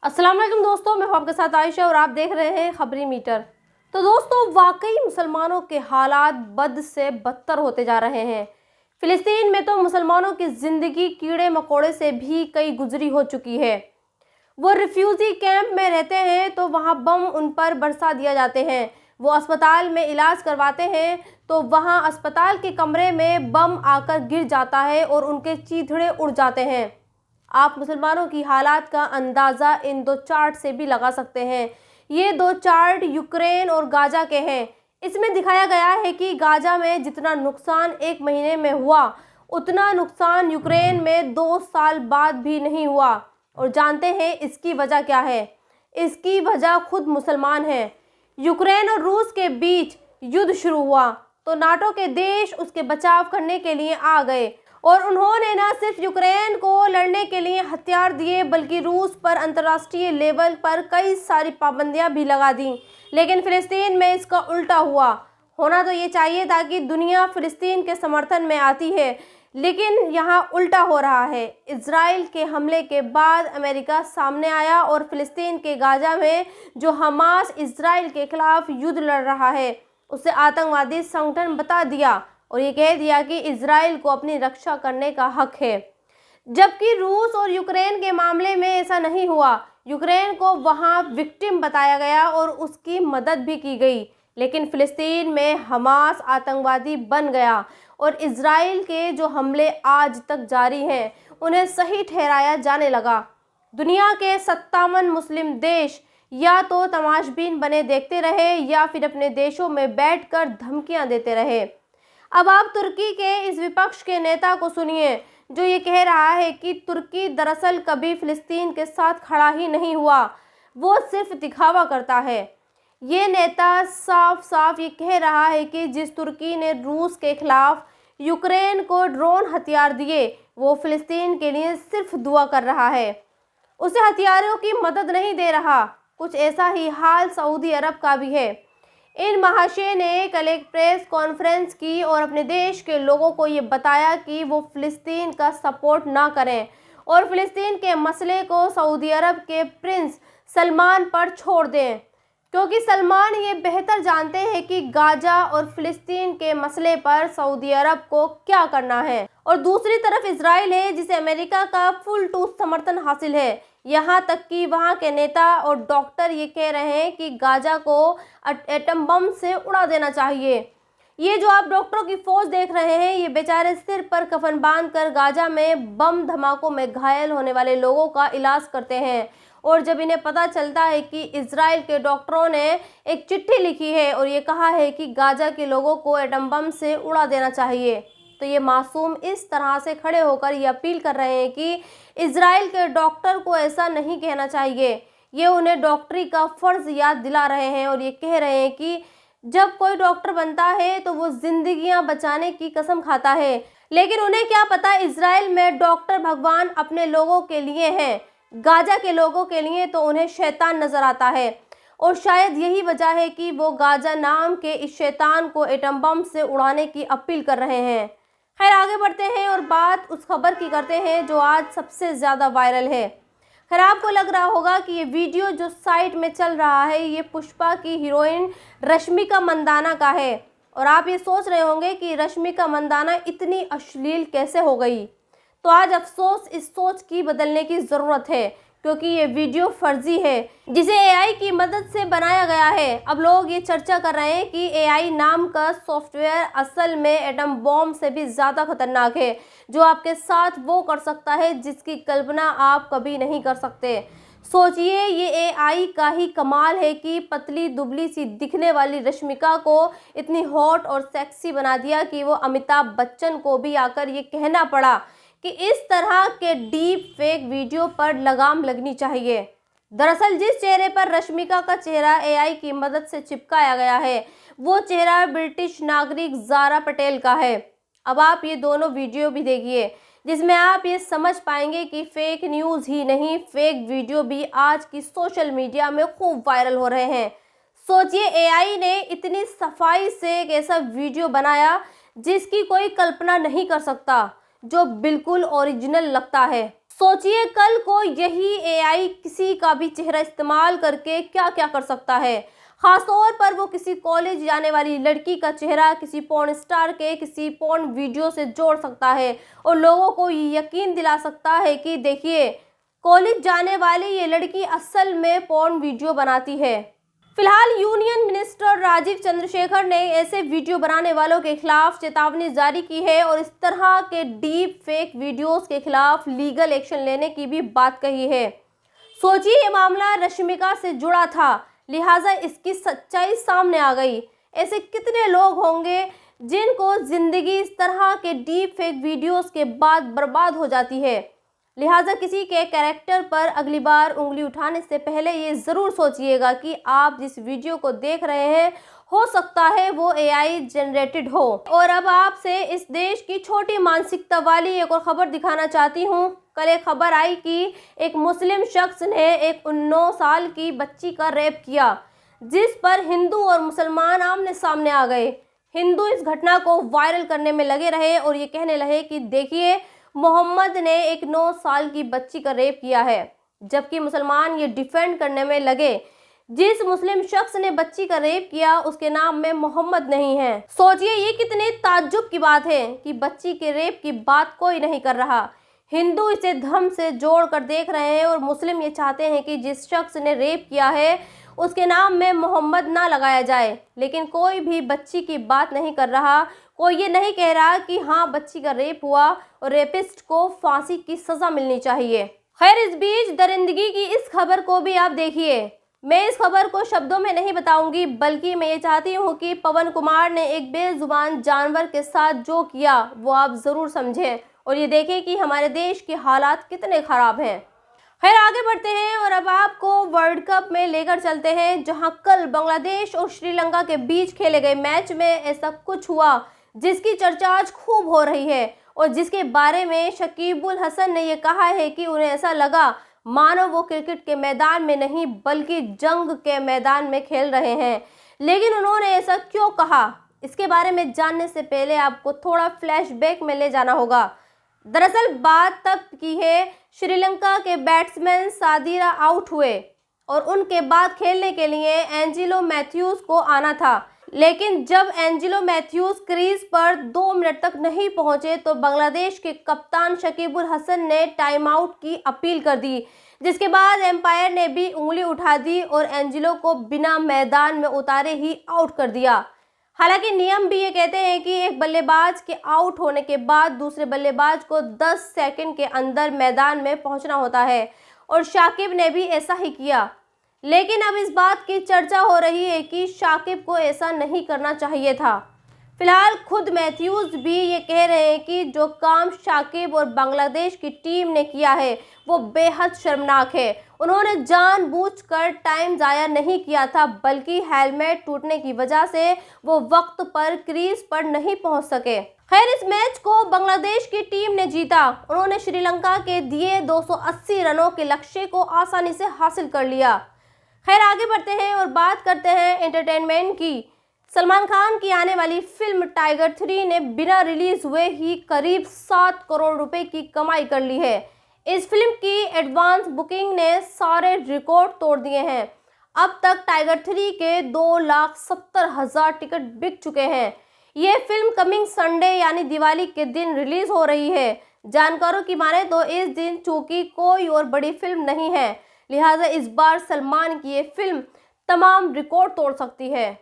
अस्सलाम वालेकुम दोस्तों, मैं हूं आपके साथ आयशा और आप देख रहे हैं खबरी मीटर। तो दोस्तों, वाकई मुसलमानों के हालात बद से बदतर होते जा रहे हैं। फ़िलिस्तीन में तो मुसलमानों की ज़िंदगी कीड़े मकोड़े से भी कई गुजरी हो चुकी है। वो रिफ्यूज़ी कैंप में रहते हैं तो वहाँ बम उन पर बरसा दिया जाते हैं। वो अस्पताल में इलाज करवाते हैं तो वहाँ अस्पताल के कमरे में बम आकर गिर जाता है और उनके चीथड़े उड़ जाते हैं। आप मुसलमानों की हालात का अंदाज़ा इन दो चार्ट से भी लगा सकते हैं। ये दो चार्ट यूक्रेन और गाजा के हैं। इसमें दिखाया गया है कि गाजा में जितना नुकसान एक महीने में हुआ, उतना नुकसान यूक्रेन में 2 साल बाद भी नहीं हुआ। और जानते हैं इसकी वजह क्या है? इसकी वजह खुद मुसलमान हैं। यूक्रेन और रूस के बीच युद्ध शुरू हुआ तो नाटो के देश उसके बचाव करने के लिए आ गए और उन्होंने न सिर्फ यूक्रेन को लड़ने के लिए हथियार दिए बल्कि रूस पर अंतर्राष्ट्रीय लेवल पर कई सारी पाबंदियां भी लगा दी। लेकिन फ़िलिस्तीन में इसका उल्टा हुआ। होना तो ये चाहिए था कि दुनिया फ़िलिस्तीन के समर्थन में आती है, लेकिन यहाँ उल्टा हो रहा है। इजराइल के हमले के बाद अमेरिका सामने आया और फ़िलिस्तीन के गाजा में जो हमास इजराइल के खिलाफ युद्ध लड़ रहा है उसे आतंकवादी संगठन बता दिया और ये कह दिया कि इजराइल को अपनी रक्षा करने का हक है। जबकि रूस और यूक्रेन के मामले में ऐसा नहीं हुआ। यूक्रेन को वहां विक्टिम बताया गया और उसकी मदद भी की गई, लेकिन फ़िलिस्तीन में हमास आतंकवादी बन गया और इजराइल के जो हमले आज तक जारी हैं उन्हें सही ठहराया जाने लगा। दुनिया के 57 मुस्लिम देश या तो तमाशबीन बने देखते रहे या फिर अपने देशों में बैठकर धमकियां देते रहे। अब आप तुर्की के इस विपक्ष के नेता को सुनिए जो ये कह रहा है कि तुर्की दरअसल कभी फ़िलिस्तीन के साथ खड़ा ही नहीं हुआ, वो सिर्फ दिखावा करता है। ये नेता साफ साफ ये कह रहा है कि जिस तुर्की ने रूस के खिलाफ यूक्रेन को ड्रोन हथियार दिए वो फ़िलिस्तीन के लिए सिर्फ दुआ कर रहा है, उसे हथियारों की मदद नहीं दे रहा। कुछ ऐसा ही हाल सऊदी अरब का भी है। इन महाशय ने कल एक प्रेस कॉन्फ्रेंस की और अपने देश के लोगों को ये बताया कि वो फ़िलिस्तीन का सपोर्ट ना करें और फ़िलिस्तीन के मसले को सऊदी अरब के प्रिंस सलमान पर छोड़ दें, क्योंकि सलमान ये बेहतर जानते हैं कि गाजा और फ़िलिस्तीन के मसले पर सऊदी अरब को क्या करना है। और दूसरी तरफ इजराइल है जिसे अमेरिका का फुल टूथ समर्थन हासिल है। यहाँ तक कि वहाँ के नेता और डॉक्टर ये कह रहे हैं कि गाजा को एटम बम से उड़ा देना चाहिए। ये जो आप डॉक्टरों की फौज देख रहे हैं ये बेचारे सिर पर कफन बांधकर गाजा में बम धमाकों में घायल होने वाले लोगों का इलाज करते हैं। और जब इन्हें पता चलता है कि इजराइल के डॉक्टरों ने एक चिट्ठी लिखी है और ये कहा है कि गाजा के लोगों को एटम बम से उड़ा देना चाहिए, तो ये मासूम इस तरह से खड़े होकर ये अपील कर रहे हैं कि इजराइल के डॉक्टर को ऐसा नहीं कहना चाहिए। ये उन्हें डॉक्टरी का फ़र्ज़ याद दिला रहे हैं और ये कह रहे हैं कि जब कोई डॉक्टर बनता है तो वो जिंदगियां बचाने की कसम खाता है, लेकिन उन्हें क्या पता इजराइल में डॉक्टर भगवान अपने लोगों के लिए हैं, गाजा के लोगों के लिए तो उन्हें शैतान नज़र आता है। और शायद यही वजह है कि वो गाजा नाम के इस शैतान को एटम बम से उड़ाने की अपील कर रहे हैं। खैर, आगे बढ़ते हैं और बात उस खबर की करते हैं जो आज सबसे ज़्यादा वायरल है। खैर, आपको लग रहा होगा कि ये वीडियो जो साइट में चल रहा है ये पुष्पा की हीरोइन रश्मिका मंदाना का है और आप ये सोच रहे होंगे कि रश्मिका मंदाना इतनी अश्लील कैसे हो गई। तो आज अफसोस इस सोच की बदलने की ज़रूरत है, क्योंकि ये वीडियो फर्जी है जिसे एआई की मदद से बनाया गया है। अब लोग ये चर्चा कर रहे हैं कि एआई नाम का सॉफ्टवेयर असल में एटम बॉम्ब से भी ज़्यादा खतरनाक है, जो आपके साथ वो कर सकता है जिसकी कल्पना आप कभी नहीं कर सकते। सोचिए, ये एआई का ही कमाल है कि पतली दुबली सी दिखने वाली रश्मिका को इतनी हॉट और सेक्सी बना दिया कि वो अमिताभ बच्चन को भी आकर ये कहना पड़ा कि इस तरह के डीप फेक वीडियो पर लगाम लगनी चाहिए। दरअसल जिस चेहरे पर रश्मिका का चेहरा एआई की मदद से चिपकाया गया है वो चेहरा ब्रिटिश नागरिक ज़ारा पटेल का है। अब आप ये दोनों वीडियो भी देखिए जिसमें आप ये समझ पाएंगे कि फेक न्यूज़ ही नहीं, फेक वीडियो भी आज की सोशल मीडिया में खूब वायरल हो रहे हैं। सोचिए, एआई ने इतनी सफाई से एक ऐसा वीडियो बनाया जिसकी कोई कल्पना नहीं कर सकता, जो बिल्कुल ओरिजिनल लगता है। सोचिए कल को यही एआई किसी का भी चेहरा इस्तेमाल करके क्या क्या कर सकता है। खासतौर पर वो किसी कॉलेज जाने वाली लड़की का चेहरा किसी पॉर्न स्टार के किसी पॉर्न वीडियो से जोड़ सकता है और लोगों को ये यकीन दिला सकता है कि देखिए कॉलेज जाने वाली ये लड़की असल में पॉर्न वीडियो बनाती है। फिलहाल यूनियन मिनिस्टर राजीव चंद्रशेखर ने ऐसे वीडियो बनाने वालों के खिलाफ चेतावनी जारी की है और इस तरह के डीप फेक वीडियोस के खिलाफ लीगल एक्शन लेने की भी बात कही है। सोचिए ये मामला रश्मिका से जुड़ा था, लिहाजा इसकी सच्चाई सामने आ गई। ऐसे कितने लोग होंगे जिनको जिंदगी इस तरह के डीप फेक वीडियोस के बाद बर्बाद हो जाती है। लिहाजा किसी के कैरेक्टर पर अगली बार उंगली उठाने से पहले ये ज़रूर सोचिएगा कि आप जिस वीडियो को देख रहे हैं हो सकता है वो एआई जनरेटेड हो। और अब आपसे इस देश की छोटी मानसिकता वाली एक और खबर दिखाना चाहती हूँ। कल एक खबर आई कि एक मुस्लिम शख्स ने एक 19 साल की बच्ची का रेप किया, जिस पर हिंदू और मुसलमान आमने सामने आ गए। हिंदू इस घटना को वायरल करने में लगे रहे और ये कहने लगे कि देखिए मोहम्मद ने एक 9 साल की बच्ची का रेप किया है, जबकि मुसलमान ये डिफेंड करने में लगे जिस मुस्लिम शख्स ने बच्ची का रेप किया उसके नाम में मोहम्मद नहीं है। सोचिए ये कितनी ताज्जुब की बात है कि बच्ची के रेप की बात कोई नहीं कर रहा। हिंदू इसे धर्म से जोड़ कर देख रहे हैं और मुस्लिम ये चाहते हैं कि जिस शख्स ने रेप किया है उसके नाम में मोहम्मद ना लगाया जाए, लेकिन कोई भी बच्ची की बात नहीं कर रहा। कोई ये नहीं कह रहा कि हाँ बच्ची का रेप हुआ और रेपिस्ट को फांसी की सजा मिलनी चाहिए। खैर इस बीच दरिंदगी की इस खबर को भी आप देखिए। मैं इस खबर को शब्दों में नहीं बताऊंगी, बल्कि मैं ये चाहती हूँ कि पवन कुमार ने एक बेजुबान जानवर के साथ जो किया वो आप ज़रूर समझें और ये देखें कि हमारे देश के हालात कितने ख़राब हैं। खैर आगे बढ़ते हैं और अब आपको वर्ल्ड कप में लेकर चलते हैं, जहां कल बांग्लादेश और श्रीलंका के बीच खेले गए मैच में ऐसा कुछ हुआ जिसकी चर्चा आज खूब हो रही है और जिसके बारे में शकीबुल हसन ने ये कहा है कि उन्हें ऐसा लगा मानो वो क्रिकेट के मैदान में नहीं बल्कि जंग के मैदान में खेल रहे हैं। लेकिन उन्होंने ऐसा क्यों कहा, इसके बारे में जानने से पहले आपको थोड़ा फ्लैशबैक में ले जाना होगा। दरअसल बात तब की है श्रीलंका के बैट्समैन सादिरा आउट हुए और उनके बाद खेलने के लिए एंजिलो मैथ्यूज को आना था, लेकिन जब एंजिलो मैथ्यूज क्रीज पर 2 मिनट तक नहीं पहुंचे तो बांग्लादेश के कप्तान शकीबुल हसन ने टाइम आउट की अपील कर दी, जिसके बाद एम्पायर ने भी उंगली उठा दी और एंजिलो को बिना मैदान में उतारे ही आउट कर दिया। हालांकि नियम भी ये कहते हैं कि एक बल्लेबाज के आउट होने के बाद दूसरे बल्लेबाज को 10 सेकंड के अंदर मैदान में पहुंचना होता है और शाकिब ने भी ऐसा ही किया। लेकिन अब इस बात की चर्चा हो रही है कि शाकिब को ऐसा नहीं करना चाहिए था। फिलहाल खुद मैथ्यूज भी ये कह रहे हैं कि जो काम शाकिब और बांग्लादेश की टीम ने किया है वो बेहद शर्मनाक है। उन्होंने जानबूझकर टाइम ज़ाया नहीं किया था, बल्कि हेलमेट टूटने की वजह से वो वक्त पर क्रीज पर नहीं पहुंच सके। खैर इस मैच को बांग्लादेश की टीम ने जीता। उन्होंने श्रीलंका के दिए 280 रनों के लक्ष्य को आसानी से हासिल कर लिया। खैर आगे बढ़ते हैं और बात करते हैं एंटरटेनमेंट की। सलमान खान की आने वाली फिल्म टाइगर 3 ने बिना रिलीज हुए ही करीब 7 करोड़ रुपए की कमाई कर ली है। इस फिल्म की एडवांस बुकिंग ने सारे रिकॉर्ड तोड़ दिए हैं। अब तक टाइगर 3 के 2,70,000 टिकट बिक चुके हैं। ये फिल्म कमिंग संडे यानी दिवाली के दिन रिलीज हो रही है। जानकारों की माने तो इस दिन चूंकि कोई और बड़ी फिल्म नहीं है, लिहाजा इस बार सलमान की ये फिल्म तमाम रिकॉर्ड तोड़ सकती है।